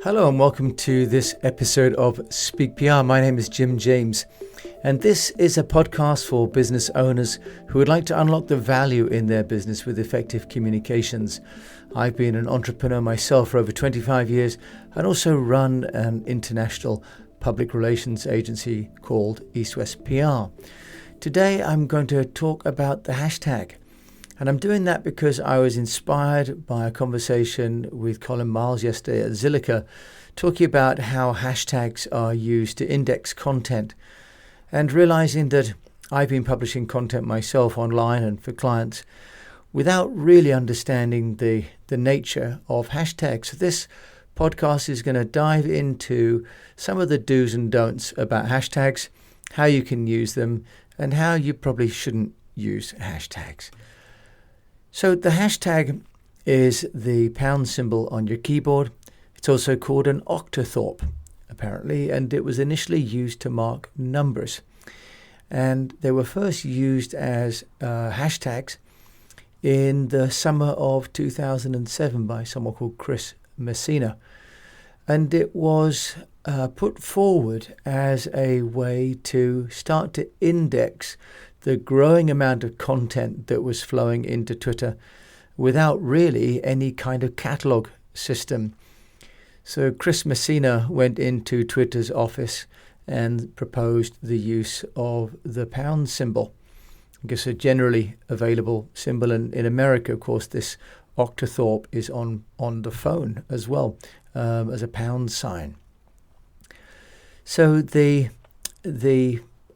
Hello and welcome to this episode of Speak PR. My name is Jim James, and this is a podcast for business owners who would like to unlock the value in their business with effective communications. I've been an entrepreneur myself for over 25 years and also run an international public relations agency called East West PR. Today I'm going to talk about the hashtag. And I'm doing that because I was inspired by a conversation with Colin Miles yesterday at Zilliqa, talking about how hashtags are used to index content, and realizing that I've been publishing content myself online and for clients without really understanding the nature of hashtags. So this podcast is going to dive into some of the do's and don'ts about hashtags, how you can use them, and how you probably shouldn't use hashtags. So the hashtag is the pound symbol on your keyboard. It's also called an octothorpe, apparently, and it was initially used to mark numbers. And they were first used as hashtags in the summer of 2007 by someone called Chris Messina. And it was put forward as a way to start to index the growing amount of content that was flowing into Twitter without really any kind of catalog system. So Chris Messina went into Twitter's office and proposed the use of the pound symbol. I guess a generally available symbol. And in America, of course, this octothorpe is on the phone as well, as a pound sign. So the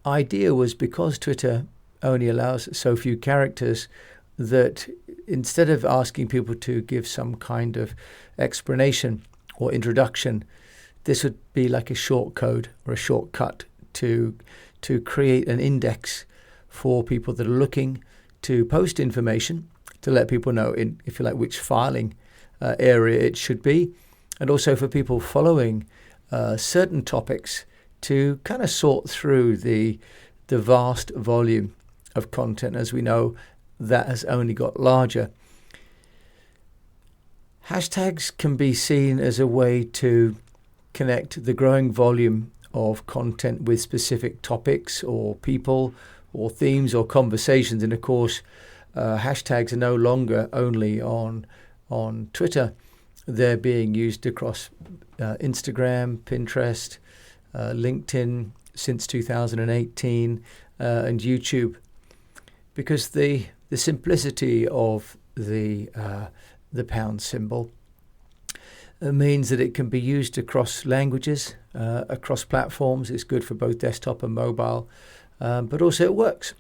idea was, because Twitter only allows so few characters, that instead of asking people to give some kind of explanation or introduction, this would be like a short code or a shortcut to create an index for people that are looking to post information, to let people know, in, if you like, which filing area it should be, and also for people following certain topics to kind of sort through the vast volume of content. As we know, that has only got larger. Hashtags can be seen as a way to connect the growing volume of content with specific topics or people or themes or conversations. And of course, hashtags are no longer only on Twitter. They're being used across Instagram, Pinterest, LinkedIn since 2018, and YouTube, because the simplicity of the pound symbol means that it can be used across languages, across platforms. It's good for both desktop and mobile, but also it works.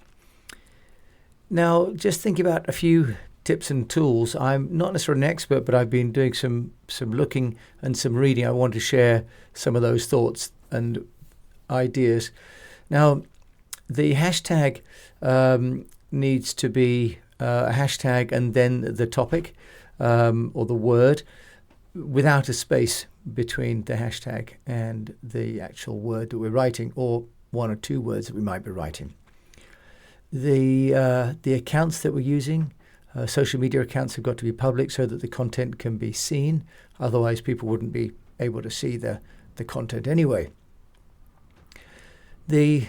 Now, just thinking about a few tips and tools. I'm not necessarily an expert, but I've been doing some looking and some reading. I want to share some of those thoughts and ideas. Now, the hashtag needs to be a hashtag and then the topic or the word, without a space between the hashtag and the actual word that we're writing, or one or two words that we might be writing. The accounts that we're using, social media accounts, have got to be public so that the content can be seen. Otherwise, people wouldn't be able to see the content anyway. The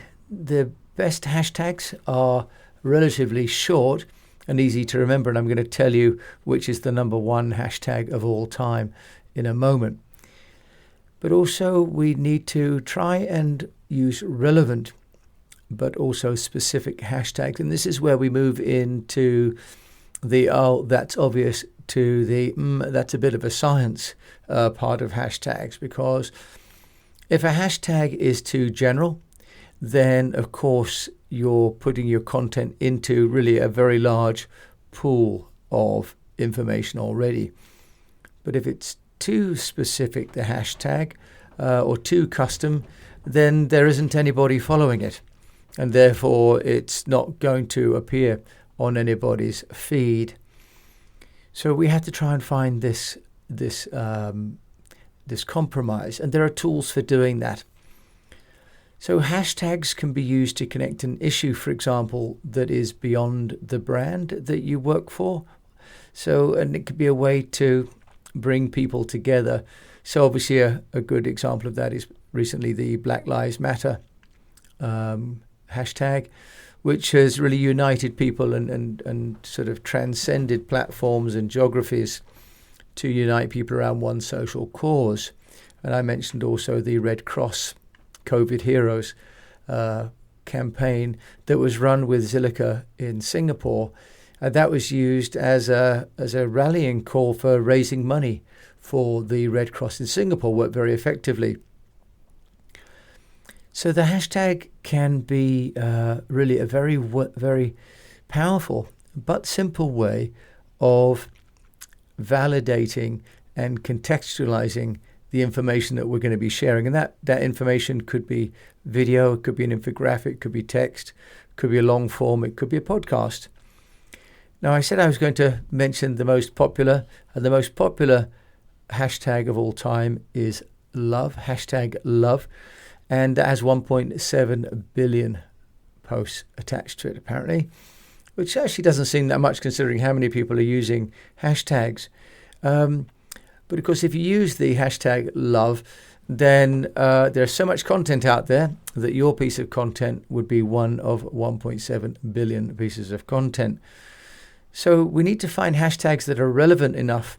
best hashtags are relatively short and easy to remember, and I'm going to tell you which is the number one hashtag of all time in a moment. But also, we need to try and use relevant but also specific hashtags, and this is where we move into the that's obvious to the that's a bit of a science part of hashtags, because if a hashtag is too general, then of course you're putting your content into really a very large pool of information already. But if it's too specific, the hashtag, or too custom, then there isn't anybody following it, and therefore it's not going to appear on anybody's feed. So we have to try and find this compromise, and there are tools for doing that. So hashtags can be used to connect an issue, for example, that is beyond the brand that you work for. So, and it could be a way to bring people together. So obviously a good example of that is recently the Black Lives Matter hashtag, which has really united people and sort of transcended platforms and geographies to unite people around one social cause. And I mentioned also the Red Cross COVID Heroes campaign that was run with Zilliqa in Singapore. That was used as a rallying call for raising money for the Red Cross in Singapore. Worked very effectively. So the hashtag can be really a very powerful but simple way of validating and contextualizing the information that we're going to be sharing. And that information could be video, it could be an infographic, it could be text, it could be a long form, it could be a podcast. Now, I said I was going to mention the most popular, and the most popular hashtag of all time is love, hashtag love. And that has 1.7 billion posts attached to it, apparently, which actually doesn't seem that much considering how many people are using hashtags. But of course, if you use the hashtag love, then there's so much content out there that your piece of content would be one of 1.7 billion pieces of content. So we need to find hashtags that are relevant enough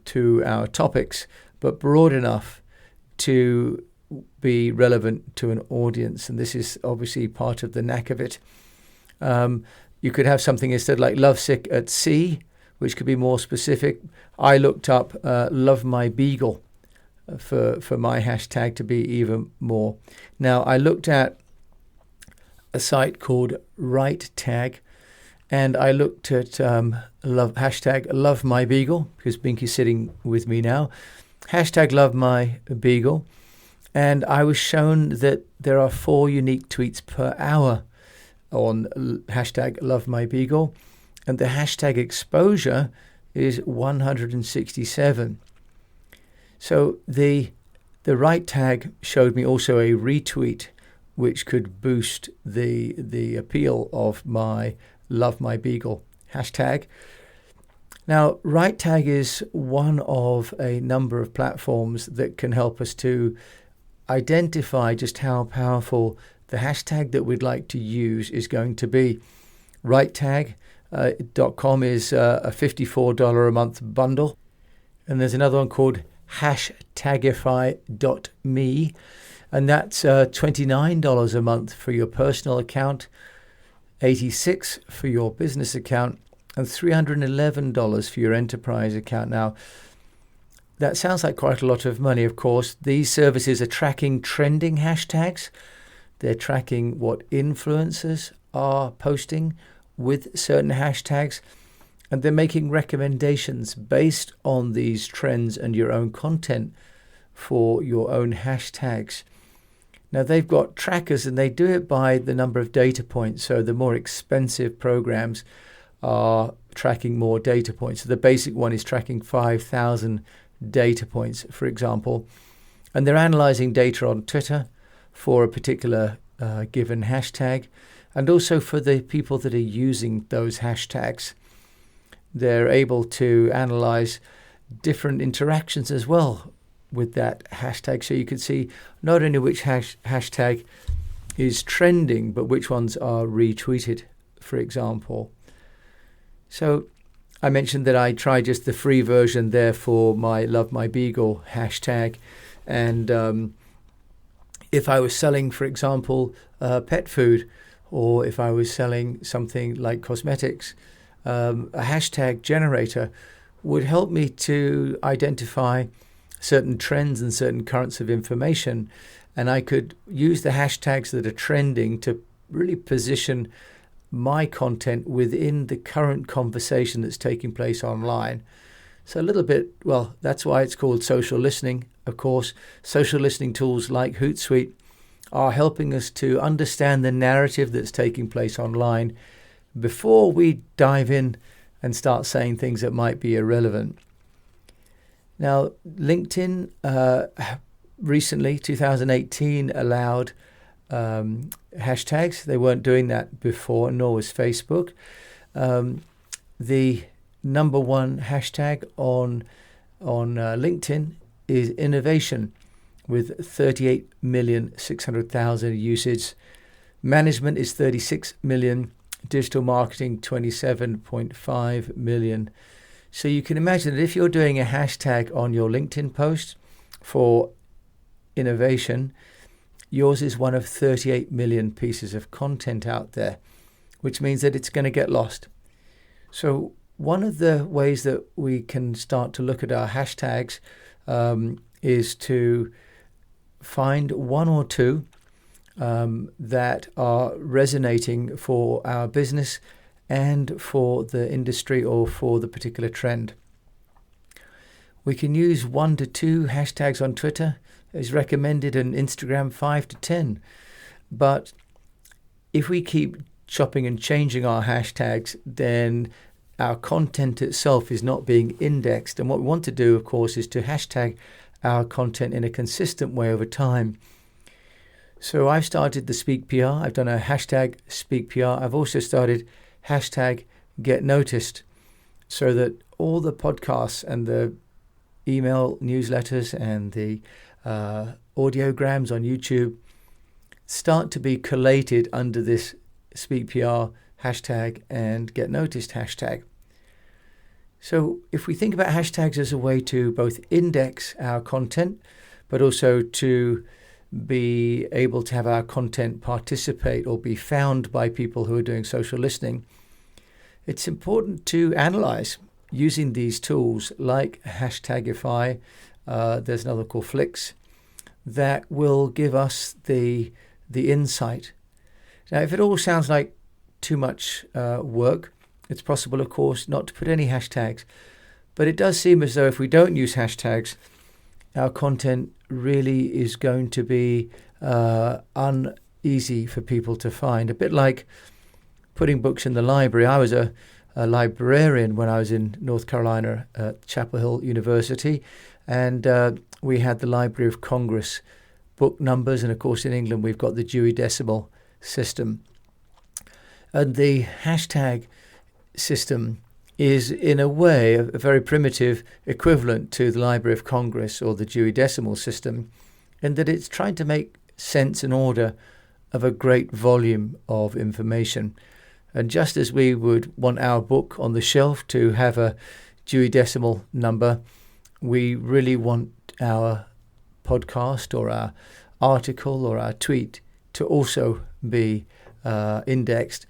to our topics, but broad enough to be relevant to an audience. And this is obviously part of the knack of it. You could have something instead like lovesick at sea, which could be more specific. I looked up love my beagle for my hashtag to be even more. Now, I looked at a site called Right Tag, and I looked at hashtag love my beagle, because Binky's sitting with me now. Hashtag love my beagle. And I was shown that there are 4 unique tweets per hour on hashtag love my beagle. And the hashtag exposure is 167. So the right tag showed me also a retweet, which could boost the appeal of my love my beagle hashtag. Now, right tag is one of a number of platforms that can help us to identify just how powerful the hashtag that we'd like to use is going to be. RightTag.com is a $54 a month bundle. And there's another one called hashtagify.me. And that's $29 a month for your personal account, $86 for your business account, and $311 for your enterprise account. Now, that sounds like quite a lot of money, of course. These services are tracking trending hashtags. They're tracking what influencers are posting with certain hashtags. And they're making recommendations based on these trends and your own content for your own hashtags. Now, they've got trackers, and they do it by the number of data points. So the more expensive programs are tracking more data points. So the basic one is tracking 5,000 data points, for example. And they're analyzing data on Twitter for a particular given hashtag, and also for the people that are using those hashtags. They're able to analyze different interactions as well with that hashtag. So you can see not only which hashtag is trending, but which ones are retweeted, for example. So I mentioned that I tried just the free version there for my Love My Beagle hashtag. And if I was selling, for example, pet food, or if I was selling something like cosmetics, a hashtag generator would help me to identify certain trends and certain currents of information. And I could use the hashtags that are trending to really position my content within the current conversation that's taking place online. So a little bit, well, that's why it's called social listening. Of course, social listening tools like Hootsuite are helping us to understand the narrative that's taking place online before we dive in and start saying things that might be irrelevant. Now, LinkedIn recently, 2018, allowed hashtags. They weren't doing that before, nor was Facebook. The number one hashtag on on LinkedIn is innovation with 38,600,000 usage. Management is 36 million. Digital marketing 27.5 million. So you can imagine that if you're doing a hashtag on your LinkedIn post for innovation, yours is one of 38 million pieces of content out there, which means that it's going to get lost. So one of the ways that we can start to look at our hashtags is to find one or two that are resonating for our business and for the industry or for the particular trend. We can use 1 to 2 hashtags on Twitter. It's recommended, and Instagram 5 to 10. But if we keep chopping and changing our hashtags, then our content itself is not being indexed. And what we want to do, of course, is to hashtag our content in a consistent way over time. So I've started the Speak PR. I've done a hashtag Speak PR. I've also started hashtag Get Noticed, so that all the podcasts and the email newsletters and the audiograms on YouTube start to be collated under this Speak PR hashtag and Get Noticed hashtag. So if we think about hashtags as a way to both index our content, but also to be able to have our content participate or be found by people who are doing social listening, it's important to analyze using these tools like Hashtagify. There's another called Flix that will give us the insight. Now, if it all sounds like too much work, it's possible, of course, not to put any hashtags. But it does seem as though if we don't use hashtags, our content really is going to be uneasy for people to find. A bit like putting books in the library. I was a librarian when I was in North Carolina at Chapel Hill University, and we had the Library of Congress book numbers, and of course in England we've got the Dewey Decimal System. And the hashtag system is in a way a very primitive equivalent to the Library of Congress or the Dewey Decimal System, in that it's trying to make sense and order of a great volume of information. And just as we would want our book on the shelf to have a Dewey Decimal number, we really want our podcast or our article or our tweet to also be indexed.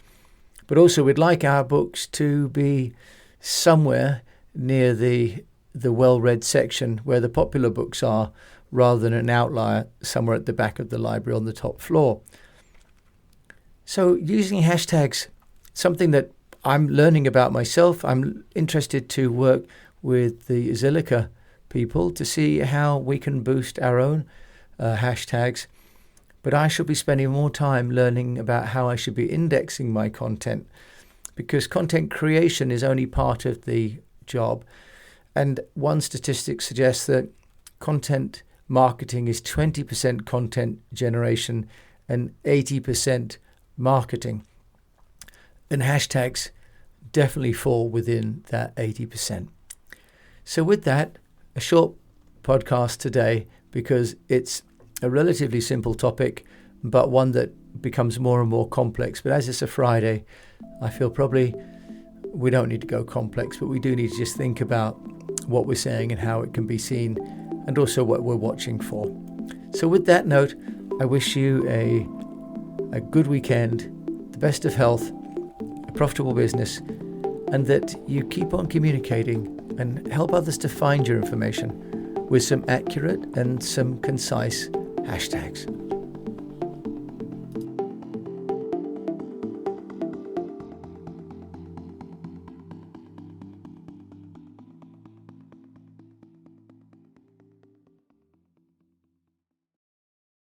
But also we'd like our books to be somewhere near the well-read section where the popular books are, rather than an outlier somewhere at the back of the library on the top floor. So using hashtags, something that I'm learning about myself. I'm interested to work with the Zilliqa people to see how we can boost our own hashtags. But I should be spending more time learning about how I should be indexing my content, because content creation is only part of the job. And one statistic suggests that content marketing is 20% content generation and 80% marketing. And hashtags definitely fall within that 80%. So with that, a short podcast today, because it's a relatively simple topic, but one that becomes more and more complex. But as it's a Friday, I feel probably we don't need to go complex, but we do need to just think about what we're saying and how it can be seen, and also what we're watching for. So with that note, I wish you a good weekend, the best of health, a profitable business, and that you keep on communicating and help others to find your information with some accurate and some concise hashtags.